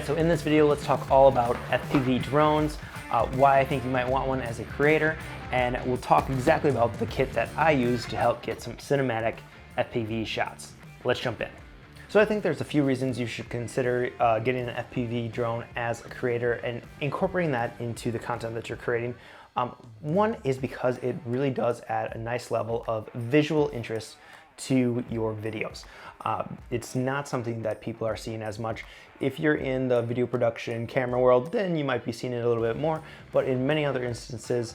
right, so in this video, let's talk all about FPV drones, why I think you might want one as a creator, and we'll talk exactly about the kit that I use to help get some cinematic FPV shots. Let's jump in. So I think there's a few reasons you should consider getting an FPV drone as a creator and incorporating that into the content that you're creating. One is because it really does add a nice level of visual interest to your videos. It's not something that people are seeing as much. If you're in the video production camera world, then you might be seeing it a little bit more, but in many other instances,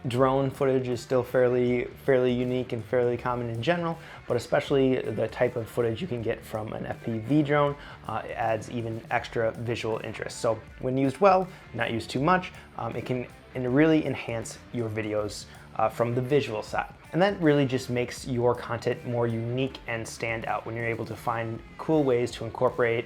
drone footage is still fairly unique and fairly common in general, but especially the type of footage you can get from an FPV drone adds even extra visual interest. So when used well, not used too much, it can really enhance your videos from the visual side. And that really just makes your content more unique and stand out when you're able to find cool ways to incorporate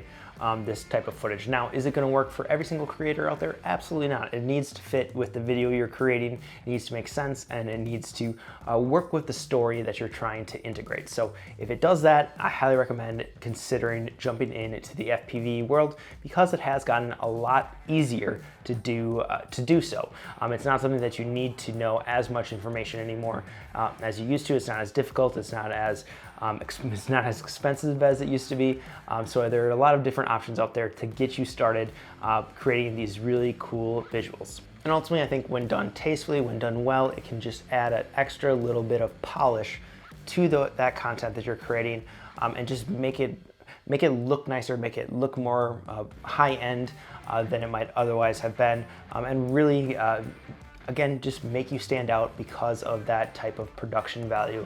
this type of footage. Now, is it going to work for every single creator out there? Absolutely not. It needs to fit with the video you're creating, it needs to make sense, and it needs to work with the story that you're trying to integrate. So if it does that, I highly recommend considering jumping into the FPV world because it has gotten a lot easier to do so. It's not something that you need to know as much information anymore as you used to. It's not as difficult. It's not as expensive as it used to be. So there are a lot of different options out there to get you started creating these really cool visuals. And ultimately, I think when done tastefully, when done well, it can just add an extra little bit of polish to that content that you're creating, and just make it look nicer, make it look more high-end than it might otherwise have been, and really, again, just make you stand out because of that type of production value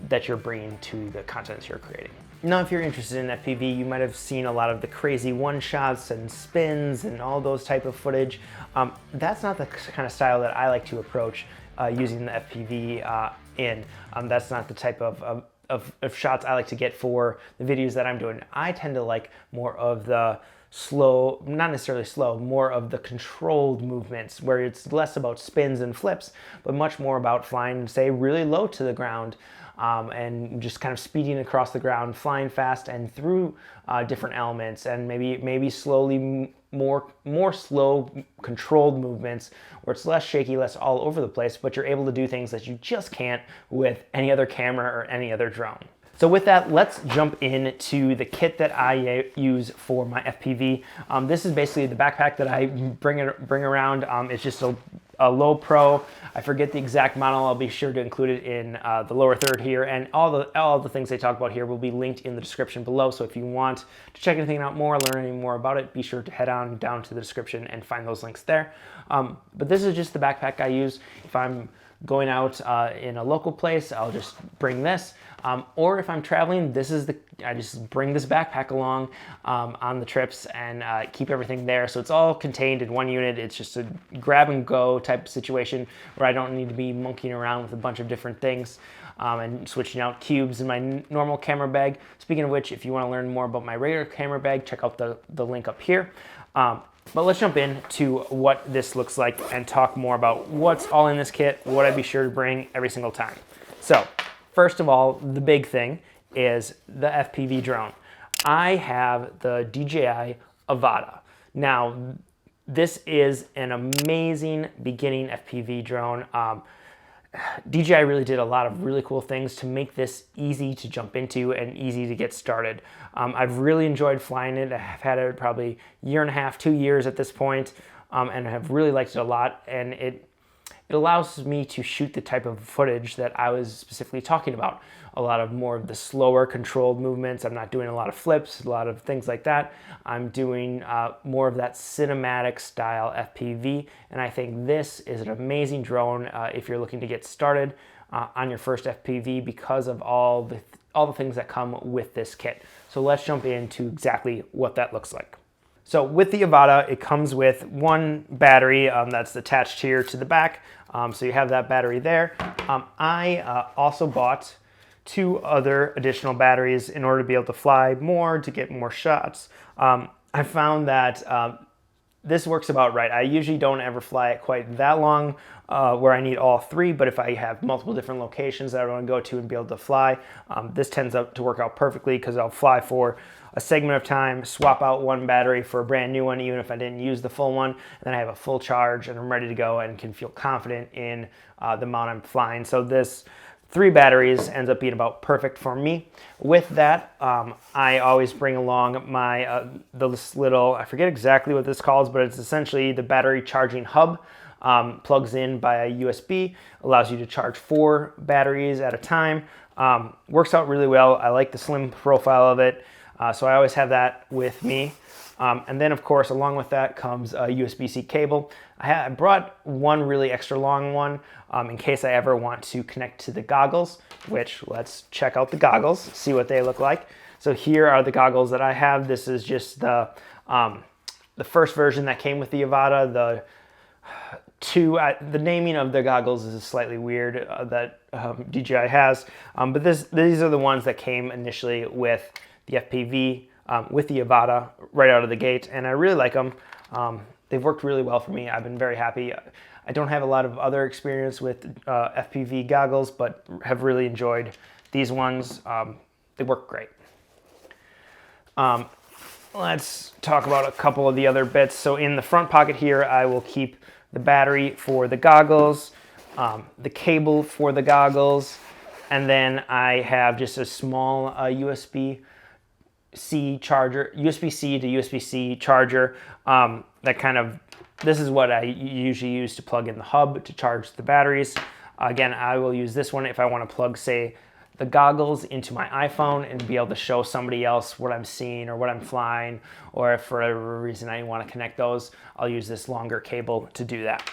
that you're bringing to the content that you're creating. Now, if you're interested in FPV, you might have seen a lot of the crazy one-shots and spins and all those type of footage. That's not the kind of style that I like to approach using the FPV in. That's not the type of shots I like to get for the videos that I'm doing. I tend to like more of the slow, not necessarily slow, more of the controlled movements where it's less about spins and flips, but much more about flying, say, really low to the ground and just kind of speeding across the ground, flying fast and through different elements, and maybe slowly more slow, controlled movements where it's less shaky, less all over the place, but you're able to do things that you just can't with any other camera or any other drone. So with that, let's jump into the kit that I use for my FPV. This is basically the backpack that I bring around. It's just a low pro. I forget the exact model. I'll be sure to include it in the lower third here, and all the things they talk about here will be linked in the description below. So if you want to check anything out more, learn any more about it, be sure to head on down to the description and find those links there. But this is just the backpack I use. If I'm going out in a local place, I'll just bring this. Or if I'm traveling, I just bring this backpack along on the trips and keep everything there. So it's all contained in one unit. It's just a grab and go type of situation where I don't need to be monkeying around with a bunch of different things and switching out cubes in my normal camera bag. Speaking of which, if you want to learn more about my regular camera bag, check out the link up here. But let's jump into what this looks like and talk more about what's all in this kit, what I'd be sure to bring every single time. So first of all, the big thing is the FPV drone. I have the DJI Avada. Now, this is an amazing beginning FPV drone. DJI really did a lot of really cool things to make this easy to jump into and easy to get started. I've really enjoyed flying it. I've had it probably a year and a half, 2 years at this point, and have really liked it a lot. And it allows me to shoot the type of footage that I was specifically talking about. A lot of more of the slower controlled movements. I'm not doing a lot of flips, a lot of things like that. I'm doing more of that cinematic style FPV, and I think this is an amazing drone if you're looking to get started on your first FPV because of all the things that come with this kit. So let's jump into exactly what that looks like. So with the Avada, it comes with one battery that's attached here to the back. So you have that battery there. I also bought 2 other additional batteries in order to be able to fly more, to get more shots. I found that this works about right. I usually don't ever fly it quite that long where I need all three, but if I have multiple different locations that I want to go to and be able to fly, this tends to work out perfectly because I'll fly for a segment of time, swap out one battery for a brand new one, even if I didn't use the full one, and then I have a full charge and I'm ready to go and can feel confident in the amount I'm flying. So this 3 batteries ends up being about perfect for me. With that, I always bring along my this little, I forget exactly what this calls, but it's essentially the battery charging hub. Plugs in by a USB, allows you to charge 4 batteries at a time. Works out really well. I like the slim profile of it, so I always have that with me. And then, of course, along with that comes a USB-C cable. I brought one really extra long one in case I ever want to connect to the goggles, which let's check out the goggles, see what they look like. So here are the goggles that I have. This is just the first version that came with the Avada. The naming of the goggles is slightly weird that DJI has, but these are the ones that came initially with the FPV, with the Avada right out of the gate, and I really like them. They've worked really well for me. I've been very happy. I don't have a lot of other experience with FPV goggles, but have really enjoyed these ones. They work great. Let's talk about a couple of the other bits. So in the front pocket here, I will keep the battery for the goggles, the cable for the goggles, and then I have just a small USB-C charger, USB-C to USB-C charger. This is what I usually use to plug in the hub to charge the batteries. Again, I will use this one if I want to plug, say, the goggles into my iPhone and be able to show somebody else what I'm seeing or what I'm flying, or if for whatever reason I want to connect those, I'll use this longer cable to do that.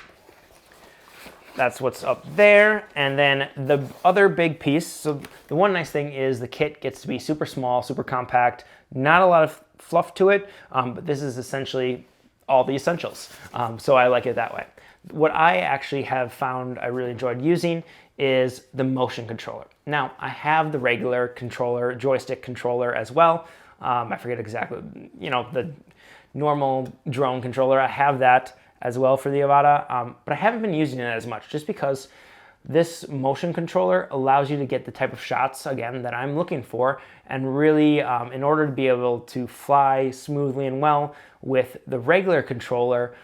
That's what's up there. And then the other big piece, so the one nice thing is the kit gets to be super small, super compact, not a lot of fluff to it, but this is essentially all the essentials. So I like it that way. What I actually have found I really enjoyed using is the motion controller. Now, I have the regular controller, joystick controller as well. I forget exactly, the normal drone controller. I have that as well for the Avada, but I haven't been using it as much just because this motion controller allows you to get the type of shots, again, that I'm looking for. And really, in order to be able to fly smoothly and well with the regular controller,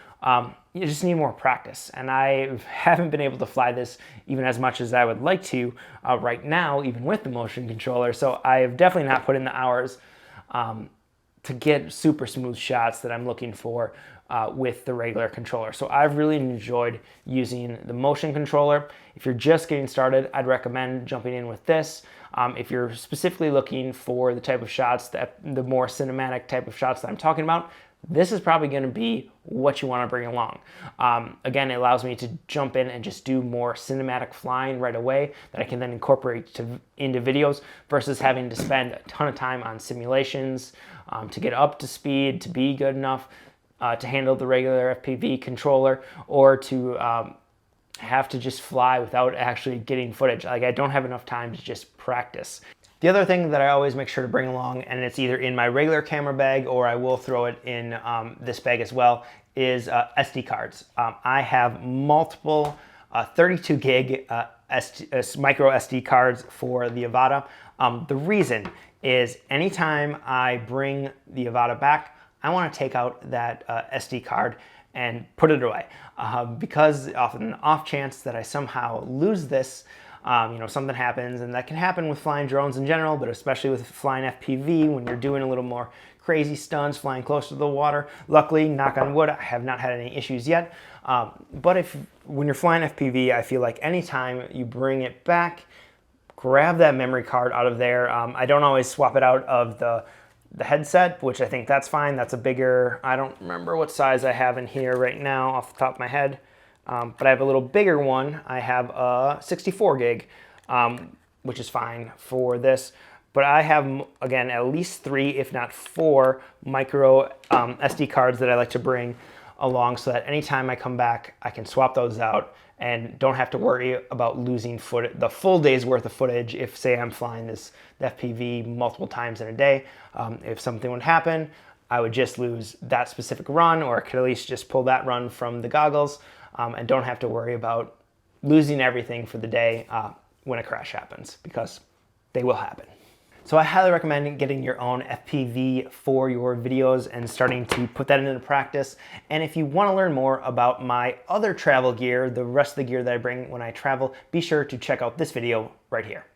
you just need more practice. And I haven't been able to fly this even as much as I would like to right now, even with the motion controller. So I have definitely not put in the hours to get super smooth shots that I'm looking for with the regular controller. So I've really enjoyed using the motion controller. If you're just getting started, I'd recommend jumping in with this. If you're specifically looking for the type of shots, the more cinematic type of shots that I'm talking about, this is probably going to be what you want to bring along. Again, it allows me to jump in and just do more cinematic flying right away that I can then incorporate into videos versus having to spend a ton of time on simulations to get up to speed, to be good enough to handle the regular FPV controller, or to have to just fly without actually getting footage. Like, I don't have enough time to just practice. The other thing that I always make sure to bring along, and it's either in my regular camera bag or I will throw it in this bag as well, is SD cards. I have multiple 32 gig micro SD cards for the Avada. The reason is anytime I bring the Avada back, I want to take out that SD card and put it away because often off chance that I somehow lose this, something happens, and that can happen with flying drones in general, but especially with flying FPV when you're doing a little more crazy stunts, flying close to the water. Luckily, knock on wood, I have not had any issues yet. But when you're flying FPV, I feel like anytime you bring it back, grab that memory card out of there. I don't always swap it out of the headset, which I think that's fine. That's a bigger, I don't remember what size I have in here right now off the top of my head. But I have a little bigger one. I have a 64 gig, which is fine for this. But I have, again, at least 3, if not 4, micro SD cards that I like to bring along so that anytime I come back, I can swap those out and don't have to worry about losing the full day's worth of footage if, say, I'm flying the FPV multiple times in a day. If something would happen, I would just lose that specific run, or I could at least just pull that run from the goggles and don't have to worry about losing everything for the day when a crash happens, because they will happen. So I highly recommend getting your own FPV for your videos and starting to put that into practice. And if you want to learn more about my other travel gear, the rest of the gear that I bring when I travel, be sure to check out this video right here.